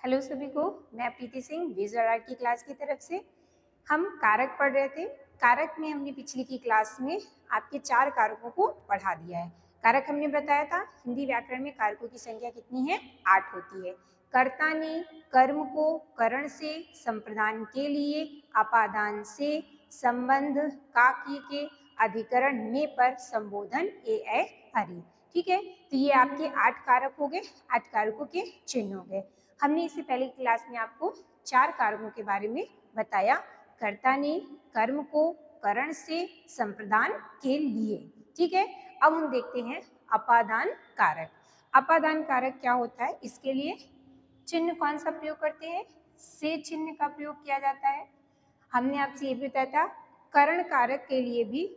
Hello सभी को, मैं प्रीति सिंह विजुअल आर्ट की क्लास की तरफ से। हम कारक पढ़ रहे थे। कारक में हमने पिछली की क्लास में आपके 4 कारकों को पढ़ा दिया है। कारक हमने बताया था हिंदी व्याकरण में कारकों की संख्या कितनी है, 8 होती है। कर्ता ने कर्म को करण से, संप्रदान के लिए, अपादान से, संबंध काकी के, अधिकरण में पर, संबोधन ए हरि। ठीक है, तो ये आपके 8 कारक हो गए, 8 कारकों के चिन्ह हो गए। हमने इससे पहले की क्लास में आपको 4 कारकों के बारे में बताया। कर्ता ने कर्म को करण से, संप्रदान के लिए। ठीक है, अब हम देखते हैं अपादान कारक। अपादान कारक क्या होता है, इसके लिए चिन्ह कौन सा प्रयोग करते हैं, से चिन्ह का प्रयोग किया जाता है। हमने आपसे ये भी बताया था करण कारक के लिए भी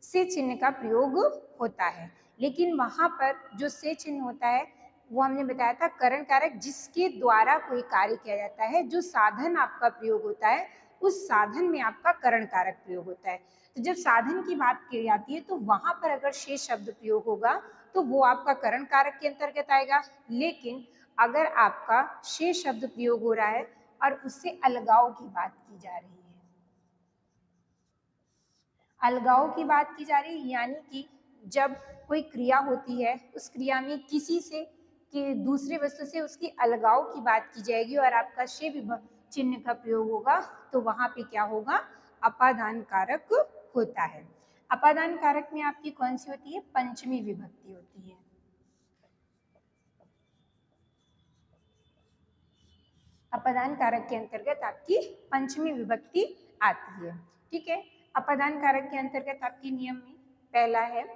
से चिन्ह का प्रयोग होता है, लेकिन वहां पर जो से चिन्ह होता है वो हमने बताया था करण कारक जिसके द्वारा कोई कार्य किया जाता है, जो साधन आपका प्रयोग होता है उस साधन में आपका करण कारक प्रयोग होता है। तो जब साधन की बात की जाती है तो वहां पर अगर शेष शब्द प्रयोग होगा तो वो आपका करण कारक के अंतर्गत आएगा। लेकिन अगर आपका शेष शब्द प्रयोग हो रहा है और उससे अलगाव की बात की जा रही है, अलगाव की बात की जा रही है, यानी कि जब कोई क्रिया होती है उस क्रिया में किसी से कि दूसरे वस्तु से उसकी अलगाव की बात की जाएगी और आपका शे विभक्ति चिन्ह का प्रयोग होगा, तो वहां पे क्या होगा, अपादान कारक होता है। अपादान कारक में आपकी कौन सी होती है, पंचमी विभक्ति होती है। अपादान कारक के अंतर्गत आपकी पंचमी विभक्ति आती है। ठीक है, अपादान कारक के अंतर्गत आपके नियम में पहला है,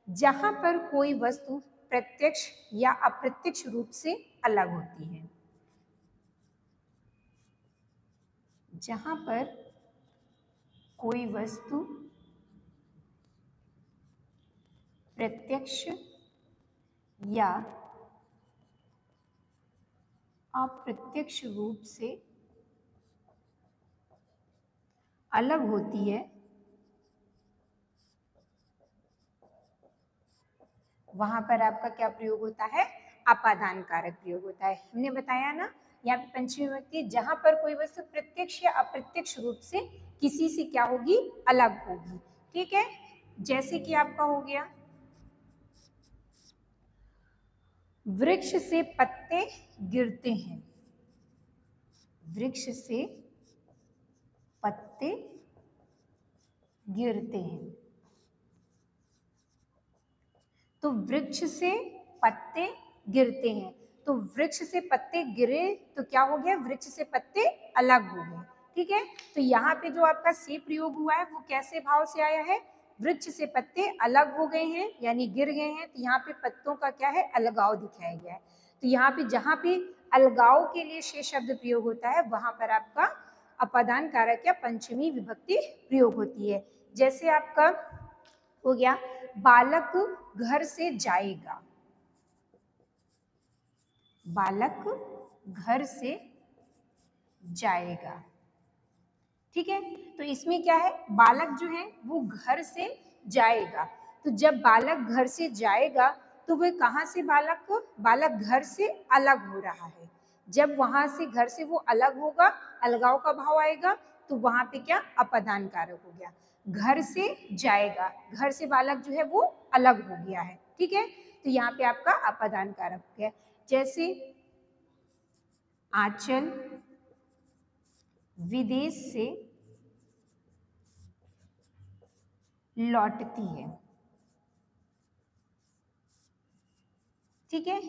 जहां पर कोई वस्तु प्रत्यक्ष या अप्रत्यक्ष रूप से अलग होती है। जहां पर कोई वस्तु प्रत्यक्ष या अप्रत्यक्ष रूप से अलग होती है, वहां पर आपका क्या प्रयोग होता है, अपादान कारक प्रयोग होता है। हमने बताया ना, यहाँ पे पंचमी विभक्ति जहां पर कोई वस्तु प्रत्यक्ष या अप्रत्यक्ष रूप से किसी से क्या होगी, अलग होगी। ठीक है, जैसे कि आपका हो गया, वृक्ष से पत्ते गिरते हैं। वृक्ष से पत्ते गिरते हैं, तो वृक्ष से पत्ते गिरते हैं, तो वृक्ष से पत्ते गिरे तो क्या हो गया, वृक्ष से पत्ते अलग हो गए। ठीक है, तो यहाँ पे जो आपका से प्रयोग हुआ है वो कैसे भाव से आया है, वृक्ष से पत्ते अलग हो गए हैं यानी गिर गए हैं, तो यहाँ पे पत्तों का क्या है, अलगाव दिखाया गया है। तो यहाँ पे जहाँ पे अलगाव के लिए शेष शब्द प्रयोग होता है वहां पर आपका अपादान कारक या पंचमी विभक्ति प्रयोग होती है। जैसे आपका हो गया, बालक घर से जाएगा। बालक घर से जाएगा। ठीक है, तो इसमें क्या है, बालक जो है वो घर से जाएगा, तो जब बालक घर से जाएगा तो वह कहां से बालक बालक घर से अलग हो रहा है। जब वहां से घर से वो अलग होगा, अलगाव का भाव आएगा, तो वहां पे क्या, अपादान कारक हो गया। घर से जाएगा, घर से बालक जो है वो अलग हो गया है। ठीक है, तो यहाँ पे आपका अपादान कारक हो गया। जैसे आंचल विदेश से लौटती है। ठीक है,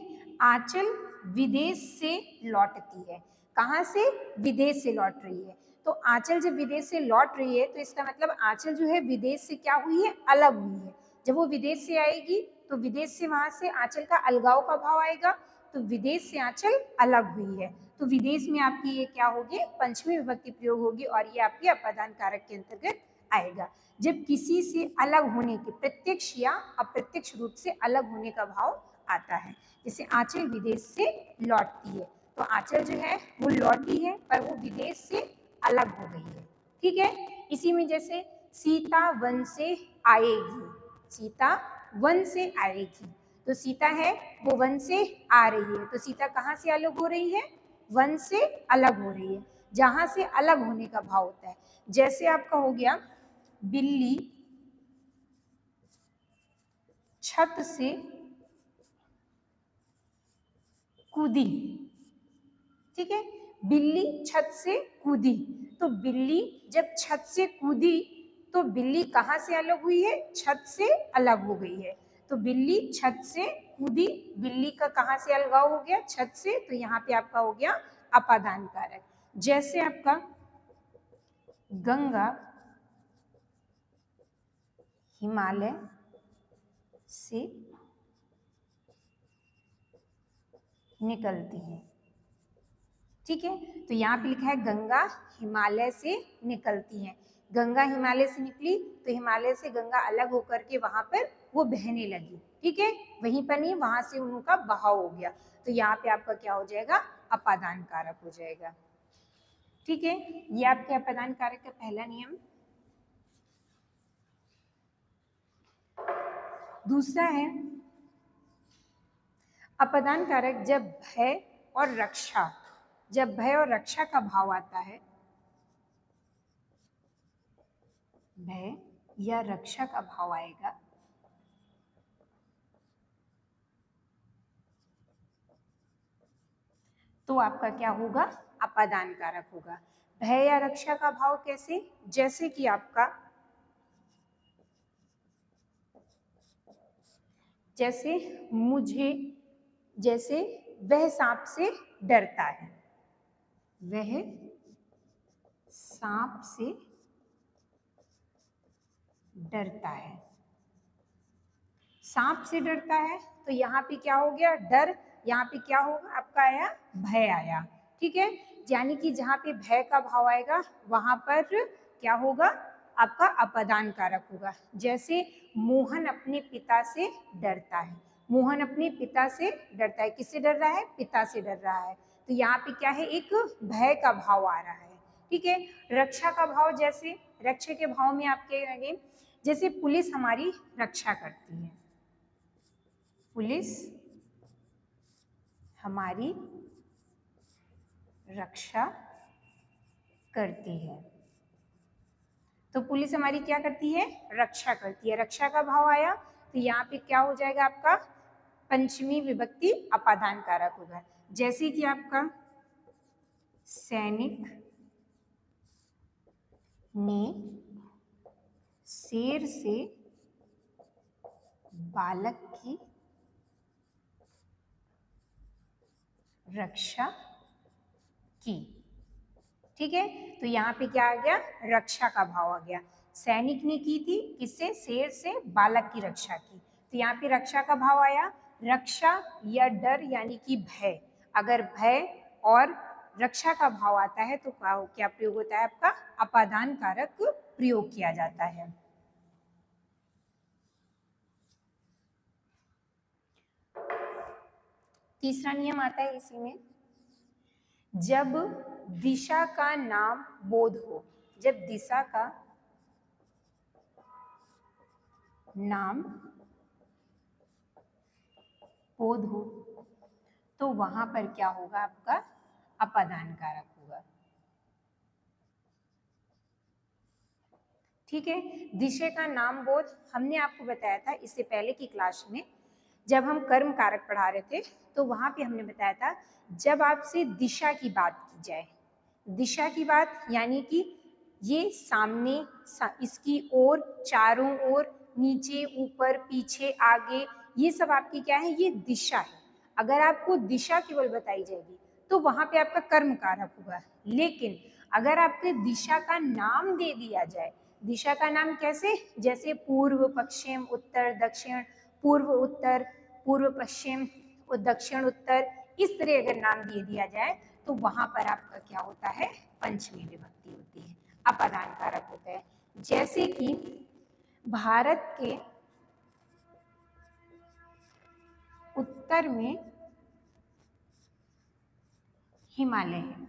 आंचल विदेश से लौटती है, कहां से, विदेश से लौट रही है। तो आंचल जब विदेश से लौट रही है तो इसका मतलब आंचल जो है विदेश से क्या हुई है, अलग हुई है। जब वो विदेश से आएगी तो विदेश से वहां से आंचल का अलगाव का भाव आएगा, तो विदेश से आंचल अलग हुई है, तो विदेश में आपकी ये क्या होगी, पंचमी विभक्ति प्रयोग होगी और ये आपके अपादान कारक के अंतर्गत आएगा। जब किसी से अलग होने के, प्रत्यक्ष या अप्रत्यक्ष रूप से अलग होने का भाव आता है। जैसे आंचल विदेश से लौटती है, तो आंचल जो है वो लौटी है पर वो विदेश से अलग हो गई है। ठीक है, इसी में जैसे सीता वन से आएगी। सीता वन से आएगी, तो सीता है वो वन से आ रही है, तो सीता कहाँ से अलग हो रही है, वन से अलग हो रही है, जहां से अलग होने का भाव होता है। जैसे आपका हो गया बिल्ली छत से कूदी, ठीक है, बिल्ली छत से कूदी। तो बिल्ली जब छत से कूदी तो बिल्ली कहाँ से अलग हुई है, छत से अलग हो गई है। तो बिल्ली छत से कूदी, बिल्ली का कहाँ से अलगाव हो गया, छत से, तो यहाँ पे आपका हो गया अपादान कारक। जैसे आपका गंगा हिमालय से निकलती है, ठीक है, तो यहाँ पे लिखा है गंगा हिमालय से निकलती है। गंगा हिमालय से निकली तो हिमालय से गंगा अलग होकर के वहां पर वो बहने लगी, ठीक है, वहीं पर नहीं, वहां से उनका बहाव हो गया। तो यहाँ पे आपका क्या हो जाएगा, अपादान कारक हो जाएगा, ठीक है। ये आपके अपादान कारक का पहला नियम। दूसरा है अपादान कारक जब भय और रक्षा, जब भय और रक्षा का भाव आता है, भय या रक्षा का भाव आएगा तो आपका क्या होगा, अपादान कारक होगा। भय या रक्षा का भाव कैसे, जैसे कि आपका, जैसे मुझे, जैसे वह सांप से डरता है, वह सांप से डरता है, सांप से डरता है, तो यहाँ पे क्या हो गया, डर, यहाँ पे क्या होगा आपका आया, भय आया, ठीक है। यानी कि जहाँ पे भय का भाव आएगा वहां पर क्या होगा, आपका अपादान कारक होगा। जैसे मोहन अपने पिता से डरता है, मोहन अपने पिता से डरता है, किससे डर रहा है, पिता से डर रहा है, तो यहाँ पे क्या है, एक भय का भाव आ रहा है, ठीक है। रक्षा का भाव, जैसे रक्षा के भाव में आपके आगे, जैसे पुलिस हमारी रक्षा करती है, पुलिस हमारी रक्षा करती है, तो पुलिस हमारी क्या करती है, रक्षा करती है, रक्षा का भाव आया, तो यहाँ पे क्या हो जाएगा आपका, पंचमी विभक्ति अपादान कारक होगा। जैसे कि आपका सैनिक ने शेर से बालक की रक्षा की, ठीक है, तो यहाँ पे क्या आ गया, रक्षा का भाव आ गया। सैनिक ने की थी किससे, शेर से बालक की रक्षा की, तो यहाँ पे रक्षा का भाव आया। रक्षा या डर यानी कि भय, अगर भय और रक्षा का भाव आता है तो क्या प्रयोग होता है आपका, अपादान कारक प्रयोग किया जाता है। तीसरा नियम आता है इसी में, जब दिशा का नाम बोध हो, जब दिशा का नाम बोध हो तो वहां पर क्या होगा आपका, अपादान कारक होगा, ठीक है। दिशा का नाम बोध हमने आपको बताया था इससे पहले की क्लास में, जब हम कर्म कारक पढ़ा रहे थे तो वहां पे हमने बताया था, जब आपसे दिशा की बात की जाए, दिशा की बात यानी कि ये सामने, इसकी ओर, चारों ओर, नीचे, ऊपर, पीछे, आगे, ये सब आपकी क्या है, ये दिशा है। अगर आपको दिशा केवल बताई जाएगी तो वहां पे आपका कर्म कारक होगा, लेकिन अगर आपके दिशा का नाम दे दिया जाए, दिशा का नाम कैसे, जैसे पूर्व, पश्चिम, उत्तर, दक्षिण, पूर्व उत्तर, पूर्व पश्चिम और दक्षिण उत्तर, इस तरह अगर नाम दे दिया जाए तो वहां पर आपका क्या होता है, पंचमी विभक्ति होती है, अपादान कारक होता है। जैसे कि भारत के उत्तर में हिमालय है,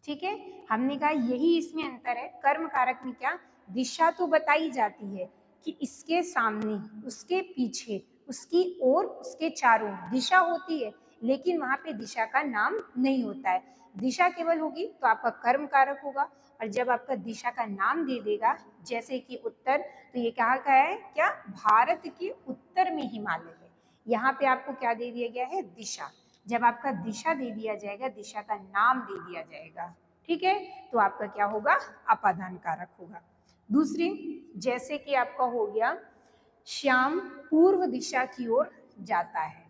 ठीक है, हमने कहा यही इसमें अंतर है। कर्म कारक में क्या, दिशा तो बताई जाती है कि इसके सामने, उसके पीछे, उसकी ओर उसके चारों दिशा होती है, लेकिन वहां पे दिशा का नाम नहीं होता है। दिशा केवल होगी तो आपका कर्म कारक होगा, और जब आपका दिशा का नाम दे देगा जैसे कि उत्तर, तो ये कहाँ का है, क्या भारत के उत्तर में हिमालय है। यहाँ पे आपको क्या दे दिया गया है, दिशा। जब आपका दिशा दे दिया जाएगा, दिशा का नाम दे दिया जाएगा, ठीक है, तो आपका क्या होगा, अपादान कारक होगा। दूसरी, जैसे कि आपका हो गया श्याम पूर्व दिशा की ओर जाता है,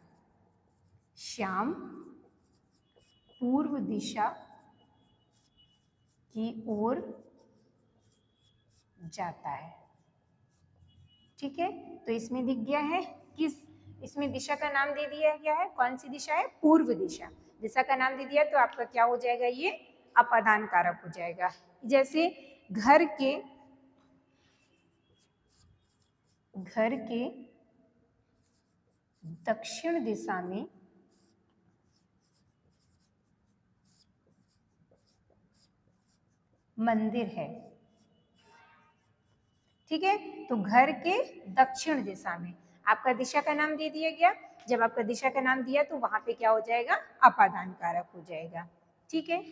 श्याम पूर्व दिशा की ओर जाता है, ठीक है। तो इसमें दिख गया है किस, इसमें दिशा का नाम दे दिया गया है, कौन सी दिशा है, पूर्व दिशा। दिशा का नाम दे दिया तो आपका क्या हो जाएगा, ये अपादान कारक हो जाएगा। जैसे घर के दक्षिण दिशा में मंदिर है, ठीक है। तो घर के दक्षिण दिशा में आपका दिशा का नाम दे दिया गया। जब आपका दिशा का नाम दिया तो वहां पे क्या हो जाएगा, अपादान कारक हो जाएगा, ठीक है।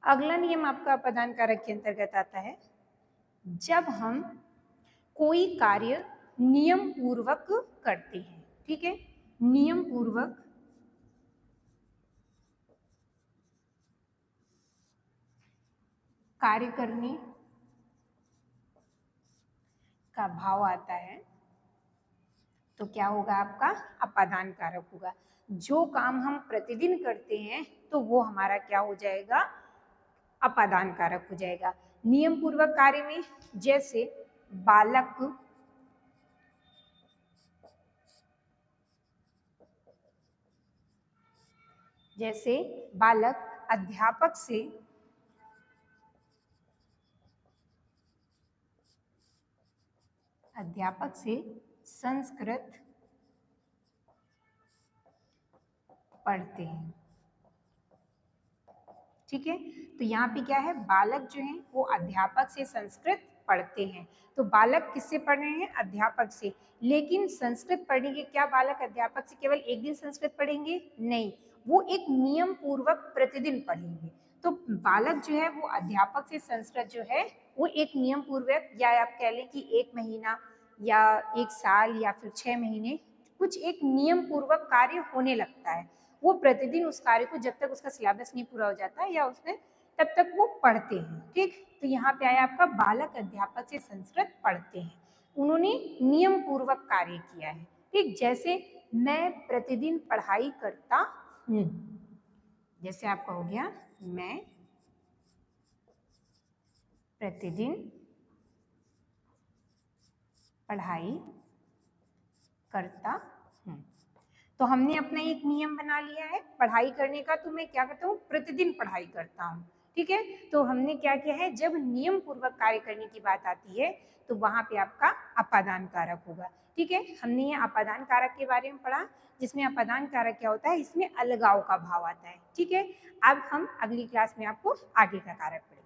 अगला नियम आपका अपादान कारक के अंतर्गत आता है, जब हम कोई कार्य नियम पूर्वक करते हैं, ठीक है, नियम पूर्वक कार्य करने का भाव आता है, तो क्या होगा, आपका अपादान कारक होगा। जो काम हम प्रतिदिन करते हैं तो वो हमारा क्या हो जाएगा, अपादान कारक हो जाएगा। नियम पूर्वक कार्य में जैसे बालक अध्यापक से संस्कृत पढ़ते हैं, ठीक है। तो यहाँ पे क्या है, बालक जो है वो अध्यापक से संस्कृत पढ़ते हैं। तो बालक किससे पढ़ रहे हैं, अध्यापक से। लेकिन संस्कृत पढ़ेंगे क्या बालक अध्यापक से केवल एक दिन संस्कृत पढ़ेंगे, नहीं, वो एक नियम पूर्वक प्रतिदिन पढ़ेंगे। तो बालक जो है वो अध्यापक से संस्कृत जो है वो एक नियम पूर्वक, या आप कह लें कि 1 महीना या 1 साल या फिर 6 महीने, कुछ एक नियम पूर्वक कार्य होने लगता है। वो प्रतिदिन उस कार्य को जब तक उसका सिलेबस नहीं पूरा हो जाता है या उसने तब तक वो पढ़ते हैं, ठीक। तो यहाँ पे आया आपका बालक अध्यापक से संस्कृत पढ़ते हैं, उन्होंने नियम पूर्वक कार्य किया है, ठीक। जैसे मैं प्रतिदिन पढ़ाई करता हूँ, जैसे आपका हो गया मैं प्रतिदिन पढ़ाई करता हूँ। तो हमने अपना एक नियम बना लिया है पढ़ाई करने का, तो मैं क्या करता हूँ, प्रतिदिन पढ़ाई करता हूँ, ठीक है। तो हमने क्या किया है, जब नियम पूर्वक कार्य करने की बात आती है तो वहां पे आपका अपादान कारक होगा, ठीक है। हमने ये अपादान कारक के बारे में पढ़ा, जिसमें अपादान कारक क्या होता है, इसमें अलगाव का भाव आता है, ठीक है। अब हम अगली क्लास में आपको आगे का कारक पढ़ेंगे।